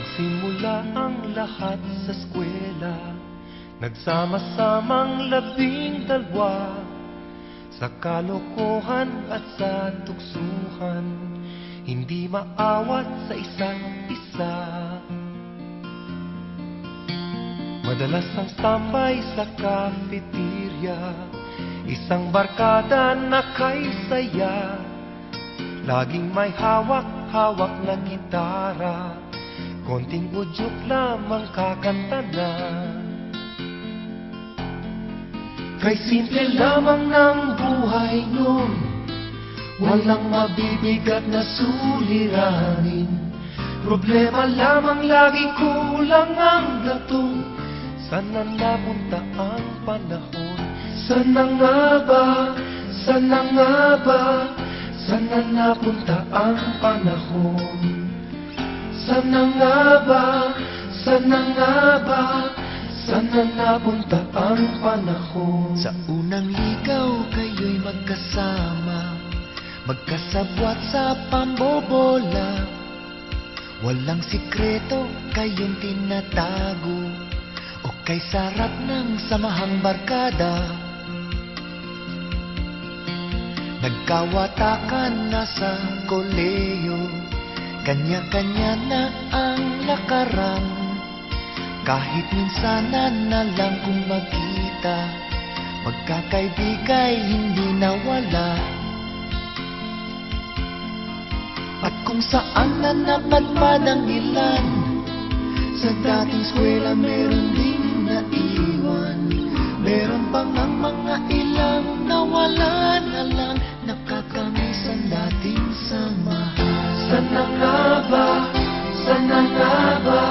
Nagsimula ang lahat sa eskwela, nagsama-samang 12 sa kalokohan at sa tuksuhan, hindi maawat sa isa't isa. Madalas ang tambay sa cafeteria, isang barkada na kay saya, laging may hawak-hawak na gitara, konting udyok lamang kakanta na. Kay simple lamang ng buhay nun, walang mabibigat na suliranin. Problema lamang lagi, kulang ang gatong. Sana napunta ang panahon? Sana nga ba? Sana nga ba? Sana napunta ang panahon? Sana nga ba? Sana nga ba? Sana napunta ang panahon? Sa unang ligaw kayo'y magkasama, magkasabwat sa pambobola. Walang sikreto kayong tinatago, o kay sarap ng samahang barkada. Nagkawatakan na sa koleyo, kanya-kanya na ang lakaran. Kahit minsanan na lang kung magkita, magkakaibigay hindi nawala. At kung saan na napadpad ang ilan, sa dating eskwela meron ding naiwan. Meron pang ang mga ilang nawala na lang, nakakamiss ang dating samahan. Sana nga ba? Sana nga ba?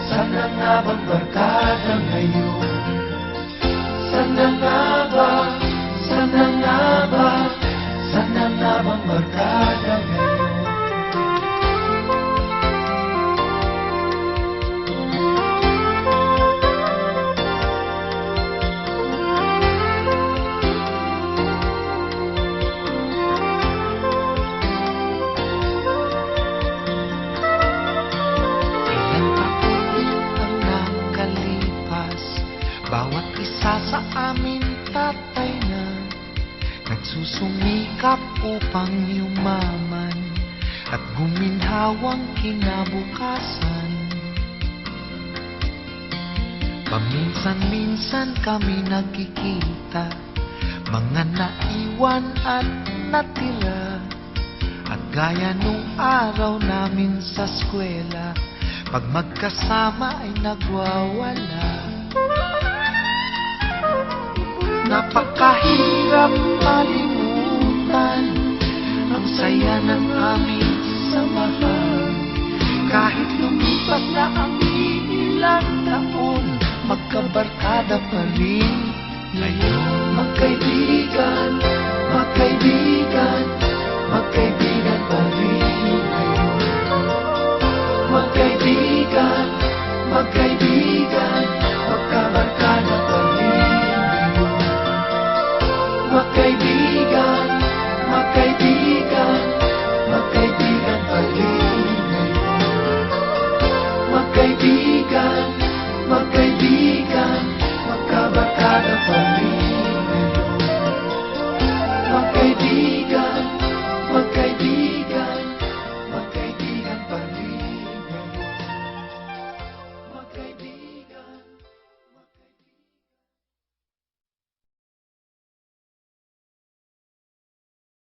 Sana nga bang barkada ngayon? Sana nga ba? Sana nga ba? Sana nga bang barkada ngayon? Bawat isa sa amin tatay na nagsusumikap upang yumaman at guminhawang kinabukasan. Paminsan-minsan kami nagkikita, mga naiwan at natira. At gaya nung araw namin sa eskwela, pag magkasama ay nagwawala. Napakahirap malimutan ang saya ng aming samahan. Kahit lumipas na ang ilang taon, magkabarkada pa rin ngayon. Magkaibigan, magkaibigan, magkaibigan pa rin ngayon. Magkaibigan, magkaibigan, magkabarkada pa rin. Magkaibigan, magkaibigan, magkaibigan pa rin ngayon. Magkaibigan, magkaibigan, magkabarkada pa rin.